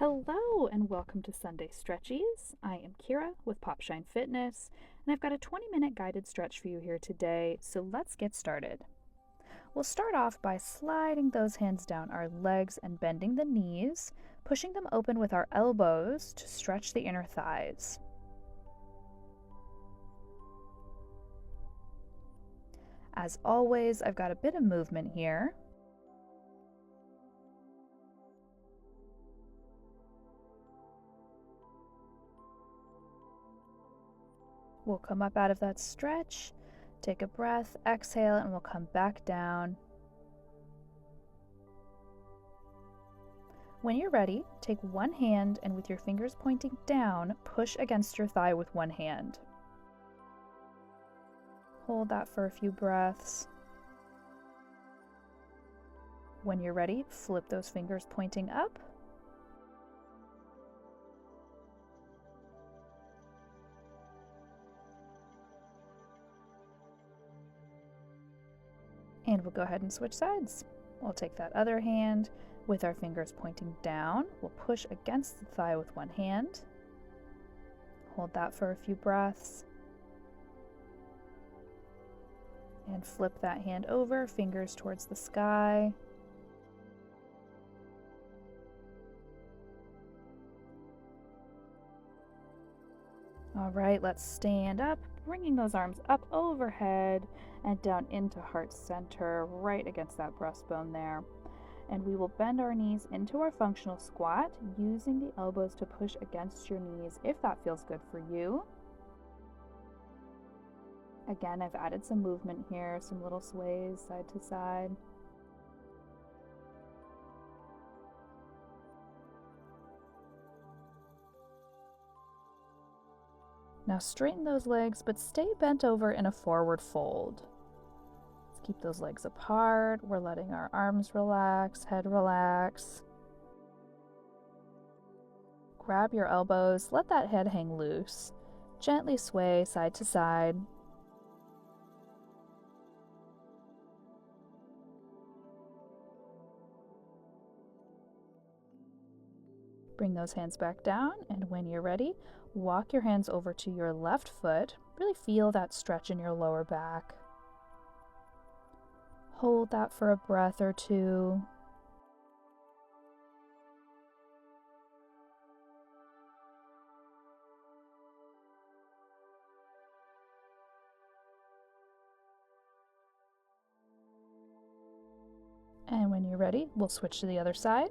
Hello and welcome to Sunday Stretchies. I am Kiera with Popshine Fitness, and I've got a 20-minute guided stretch for you here today, so let's get started. We'll start off by sliding those hands down our legs and bending the knees, pushing them open with our elbows to stretch the inner thighs. As always, I've got a bit of movement here. We'll come up out of that stretch, take a breath, exhale, and we'll come back down. When you're ready, take one hand and with your fingers pointing down, push against your thigh with one hand. Hold that for a few breaths. When you're ready, flip those fingers pointing up. And we'll go ahead and switch sides. We'll take that other hand with our fingers pointing down. We'll push against the thigh with one hand. Hold that for a few breaths. And flip that hand over, fingers towards the sky. All right, let's stand up, bringing those arms up overhead and down into heart center, right against that breastbone there. And we will bend our knees into our functional squat, using the elbows to push against your knees if that feels good for you. Again, I've added some movement here, some little sways side to side. Now straighten those legs, but stay bent over in a forward fold. Let's keep those legs apart. We're letting our arms relax, head relax. Grab your elbows, let that head hang loose. Gently sway side to side. Bring those hands back down, and when you're ready, walk your hands over to your left foot. Really feel that stretch in your lower back. Hold that for a breath or two. And when you're ready, we'll switch to the other side.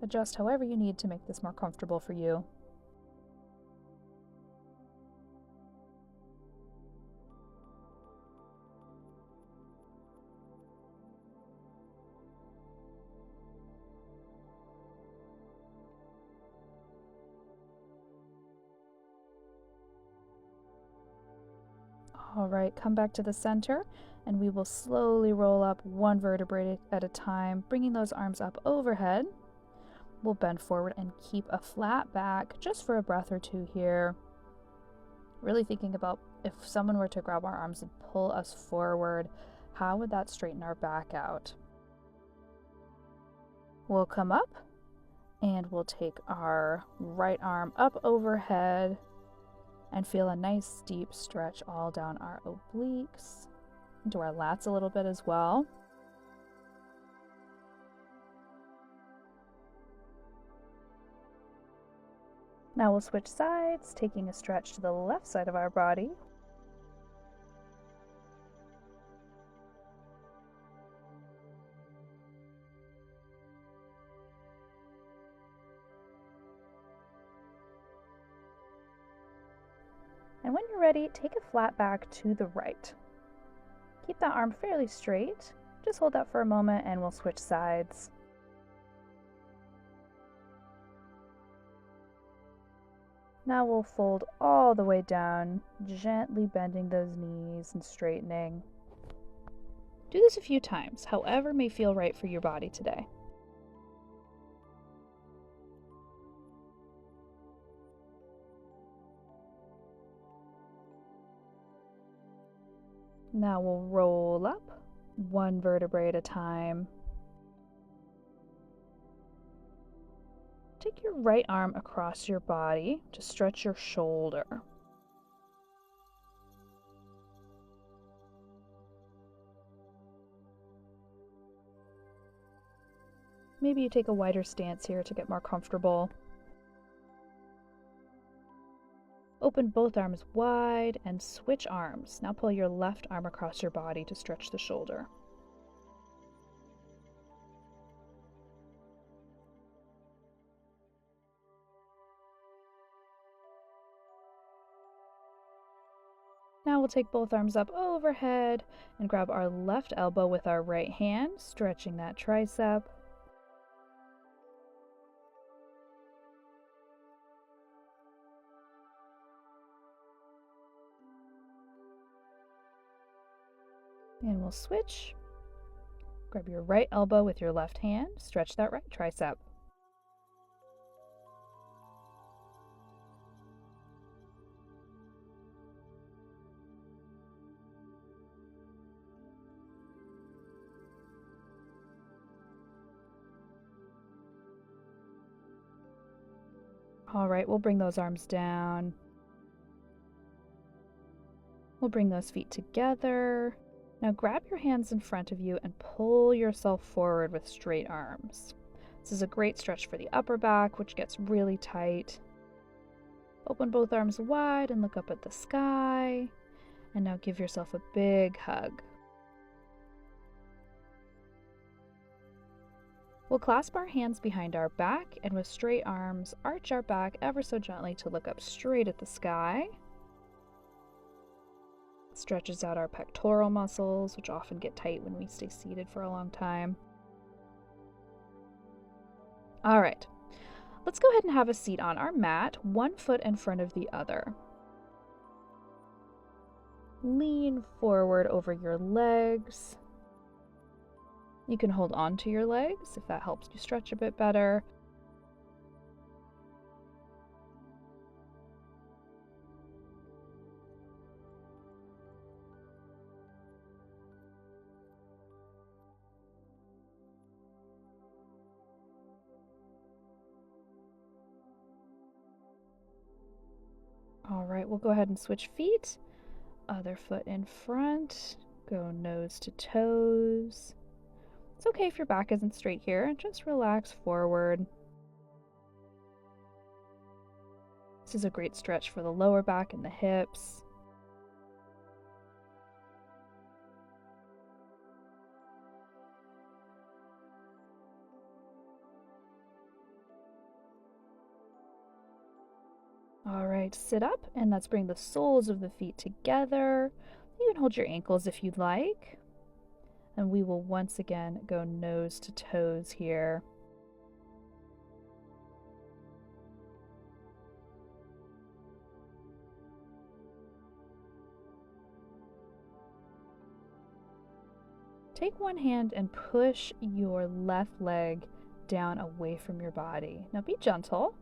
Adjust however you need to make this more comfortable for you. All right, come back to the center, and we will slowly roll up one vertebrae at a time, bringing those arms up overhead. We'll bend forward and keep a flat back just for a breath or two here. Really thinking about if someone were to grab our arms and pull us forward, how would that straighten our back out? We'll come up and we'll take our right arm up overhead and feel a nice deep stretch all down our obliques, into our lats a little bit as well. Now we'll switch sides, taking a stretch to the left side of our body. And when you're ready, take a flat back to the right. Keep that arm fairly straight. Just hold that for a moment and we'll switch sides. Now we'll fold all the way down, gently bending those knees and straightening. Do this a few times, however may feel right for your body today. Now we'll roll up one vertebrae at a time. Take your right arm across your body to stretch your shoulder. Maybe you take a wider stance here to get more comfortable. Open both arms wide and switch arms. Now pull your left arm across your body to stretch the shoulder. Now we'll take both arms up overhead and grab our left elbow with our right hand, stretching that tricep. And we'll switch. Grab your right elbow with your left hand, stretch that right tricep. All right, we'll bring those arms down. We'll bring those feet together. Now grab your hands in front of you and pull yourself forward with straight arms. This is a great stretch for the upper back, which gets really tight. Open both arms wide and look up at the sky. And now give yourself a big hug. We'll clasp our hands behind our back and with straight arms, arch our back ever so gently to look up straight at the sky. Stretches out our pectoral muscles, which often get tight when we stay seated for a long time. All right, let's go ahead and have a seat on our mat, one foot in front of the other. Lean forward over your legs. You can hold on to your legs if that helps you stretch a bit better. All right, we'll go ahead and switch feet. Other foot in front. Go nose to toes. It's okay if your back isn't straight here. Just relax forward. This is a great stretch for the lower back and the hips. All right, sit up and let's bring the soles of the feet together. You can hold your ankles if you'd like. And we will once again go nose to toes here. Take one hand and push your left leg down away from your body. Now be gentle.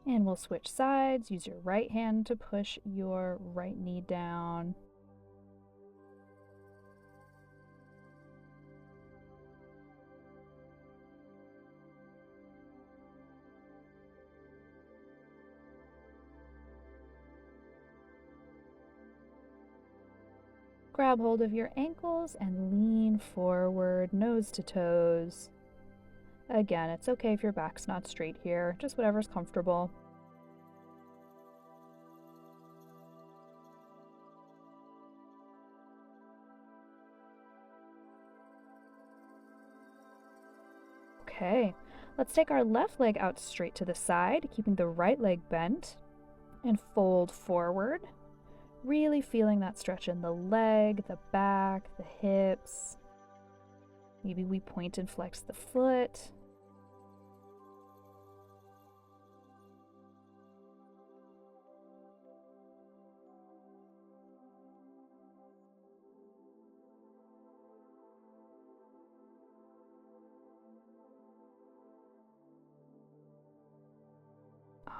And we'll switch sides. Use your right hand to push your right knee down. Grab hold of your ankles and lean forward, nose to toes. Again, it's okay if your back's not straight here, just whatever's comfortable. Okay, let's take our left leg out straight to the side, keeping the right leg bent, and fold forward. Really feeling that stretch in the leg, the back, the hips. Maybe we point and flex the foot.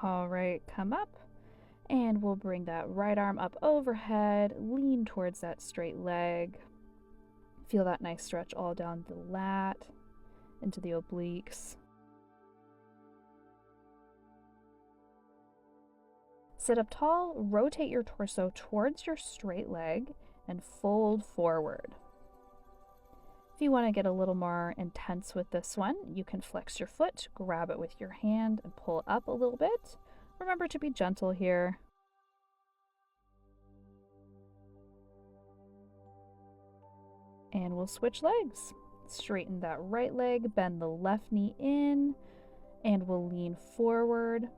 All right, come up. And we'll bring that right arm up overhead, lean towards that straight leg. Feel that nice stretch all down the lat, into the obliques. Sit up tall, rotate your torso towards your straight leg, and fold forward. If you want to get a little more intense with this one, you can flex your foot, grab it with your hand, and pull up a little bit. Remember to be gentle here. And we'll switch legs. Straighten that right leg, bend the left knee in, and we'll lean forward.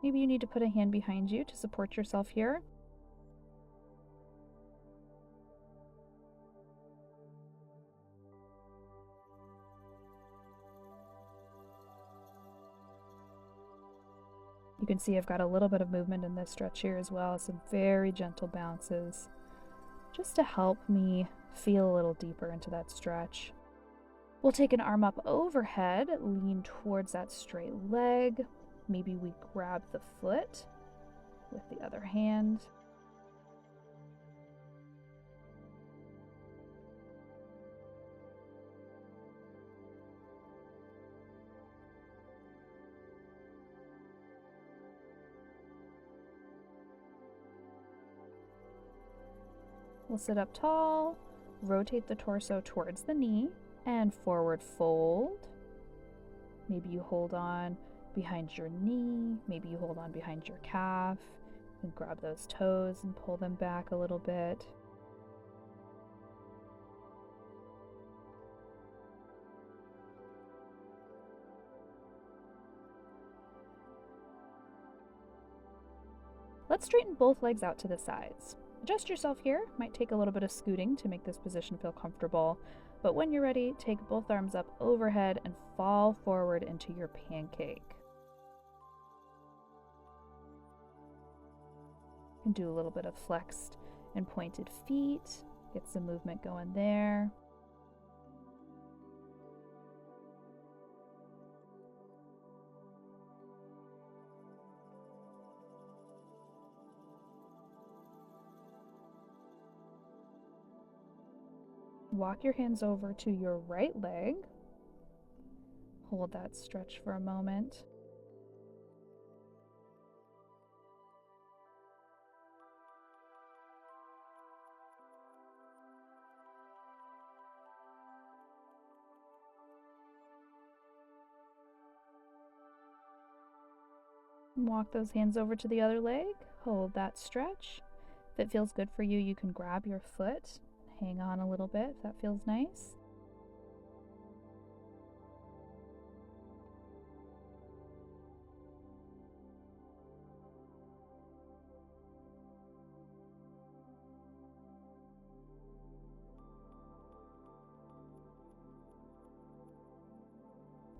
Maybe you need to put a hand behind you to support yourself here. You can see I've got a little bit of movement in this stretch here as well, some very gentle bounces, just to help me feel a little deeper into that stretch. We'll take an arm up overhead, lean towards that straight leg. Maybe we grab the foot with the other hand. We'll sit up tall, rotate the torso towards the knee, and forward fold. Maybe you hold on behind your knee, maybe you hold on behind your calf, and grab those toes and pull them back a little bit. Let's straighten both legs out to the sides. Adjust yourself here, might take a little bit of scooting to make this position feel comfortable, but when you're ready, take both arms up overhead and fall forward into your pancake. And do a little bit of flexed and pointed feet, get some movement going there. Walk your hands over to your right leg. Hold that stretch for a moment. Walk those hands over to the other leg. Hold that stretch. If it feels good for you, you can grab your foot. Hang on a little bit if that feels nice.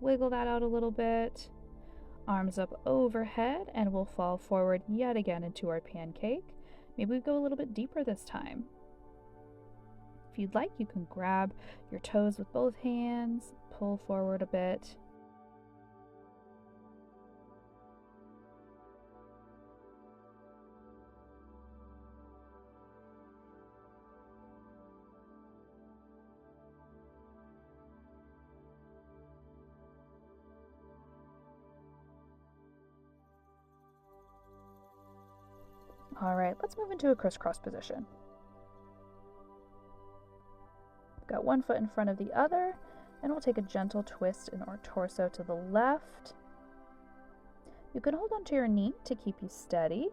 Wiggle that out a little bit. Arms up overhead, and we'll fall forward yet again into our pancake. Maybe we go a little bit deeper this time. If you'd like, you can grab your toes with both hands, pull forward a bit. All right, let's move into a crisscross position. Got one foot in front of the other, and we'll take a gentle twist in our torso to the left. You can hold onto your knee to keep you steady.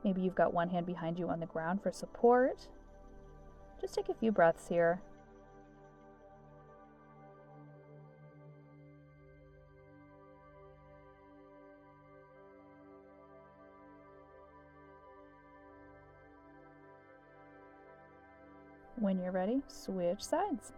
Maybe you've got one hand behind you on the ground for support. Just take a few breaths here. When you're ready, switch sides.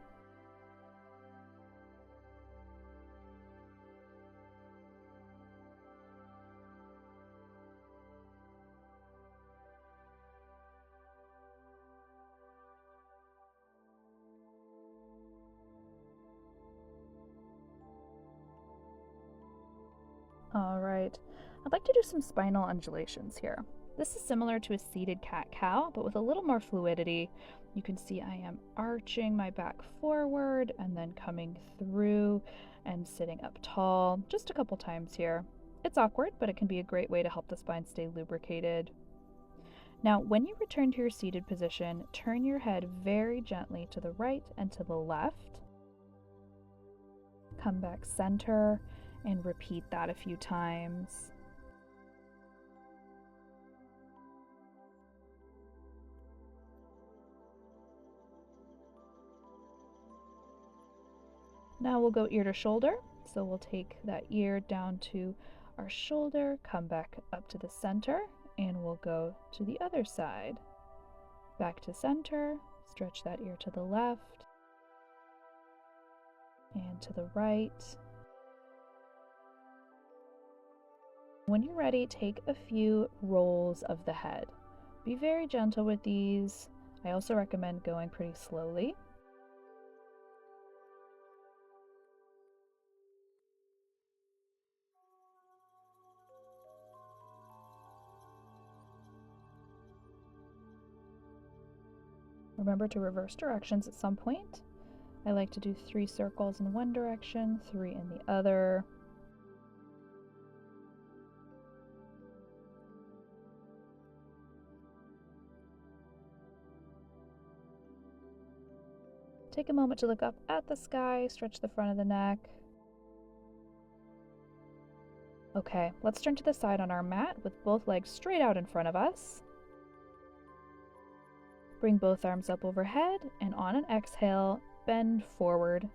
All right, I'd like to do some spinal undulations here. This is similar to a seated cat-cow, but with a little more fluidity. You can see I am arching my back forward and then coming through and sitting up tall just a couple times here. It's awkward, but it can be a great way to help the spine stay lubricated. Now, when you return to your seated position, turn your head very gently to the right and to the left. Come back center and repeat that a few times. Now we'll go ear to shoulder. So we'll take that ear down to our shoulder, come back up to the center, and we'll go to the other side. Back to center, stretch that ear to the left and to the right. When you're ready, take a few rolls of the head. Be very gentle with these. I also recommend going pretty slowly. Remember to reverse directions at some point. I like to do 3 circles in one direction, 3 in the other. Take a moment to look up at the sky, stretch the front of the neck. Okay, let's turn to the side on our mat with both legs straight out in front of us. Bring both arms up overhead, and on an exhale, bend forward.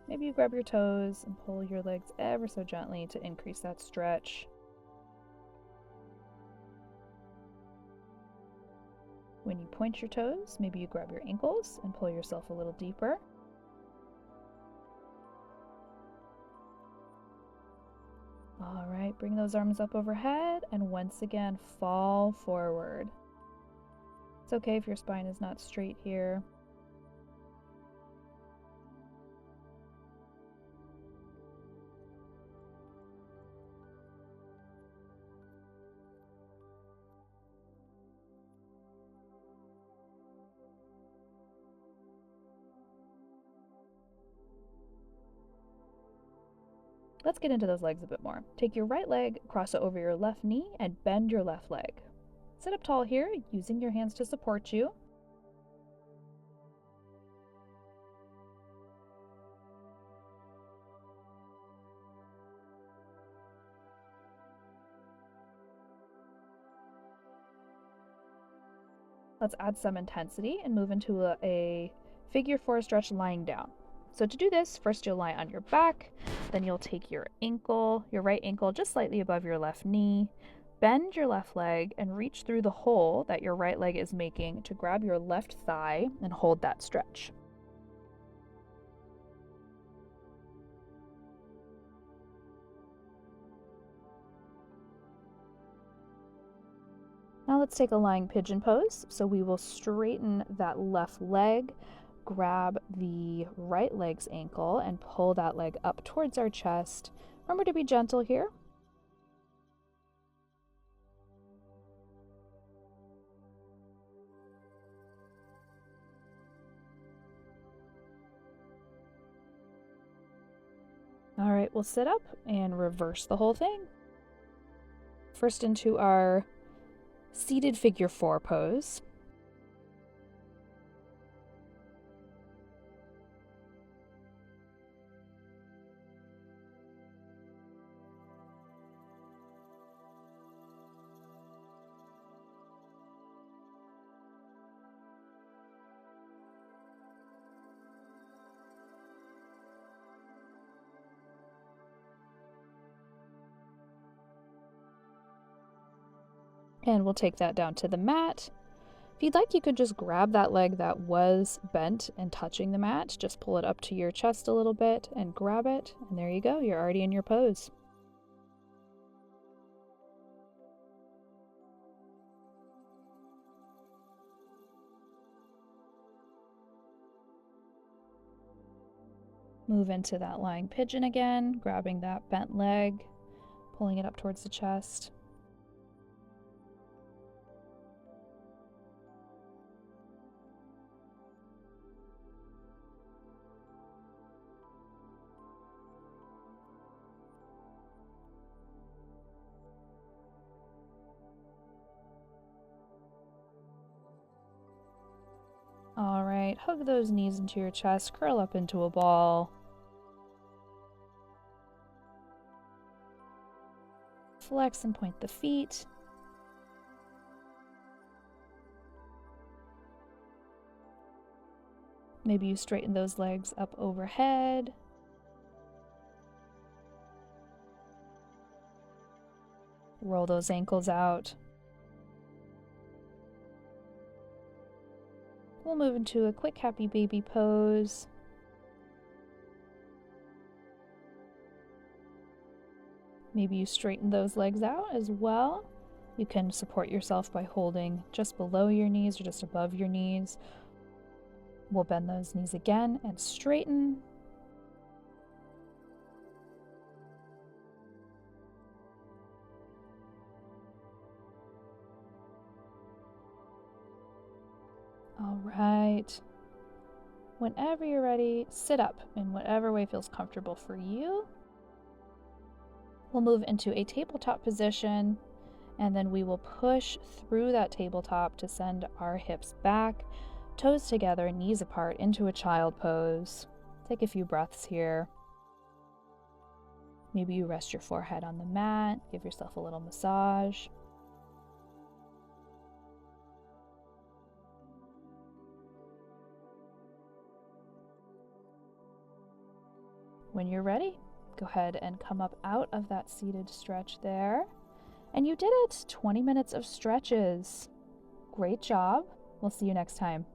Maybe you grab your toes and pull your legs ever so gently to increase that stretch. When you point your toes, maybe you grab your ankles and pull yourself a little deeper. All right, bring those arms up overhead and once again fall forward. It's okay if your spine is not straight here. Let's get into those legs a bit more. Take your right leg, cross it over your left knee, and bend your left leg. Sit up tall here, using your hands to support you. Let's add some intensity and move into a figure 4 stretch lying down. So to do this, first you'll lie on your back, then you'll take your right ankle just slightly above your left knee, bend your left leg and reach through the hole that your right leg is making to grab your left thigh and hold that stretch. Now let's take a lying pigeon pose. So we will straighten that left leg, grab the right leg's ankle and pull that leg up towards our chest. Remember to be gentle here. All right, we'll sit up and reverse the whole thing. First into our seated figure 4 pose. And we'll take that down to the mat. If you'd like, you could just grab that leg that was bent and touching the mat. Just pull it up to your chest a little bit and grab it. And there you go, you're already in your pose. Move into that lying pigeon again, grabbing that bent leg, pulling it up towards the chest. All right, hug those knees into your chest, curl up into a ball. Flex and point the feet. Maybe you straighten those legs up overhead. Roll those ankles out. We'll move into a quick happy baby pose. Maybe you straighten those legs out as well. You can support yourself by holding just below your knees or just above your knees. We'll bend those knees again and straighten. All right. Whenever you're ready, sit up in whatever way feels comfortable for you. We'll move into a tabletop position, and then we will push through that tabletop to send our hips back, toes together, knees apart into a child pose. Take a few breaths here. Maybe you rest your forehead on the mat, give yourself a little massage. When you're ready, go ahead and come up out of that seated stretch there. And you did it! 20 minutes of stretches. Great job. We'll see you next time.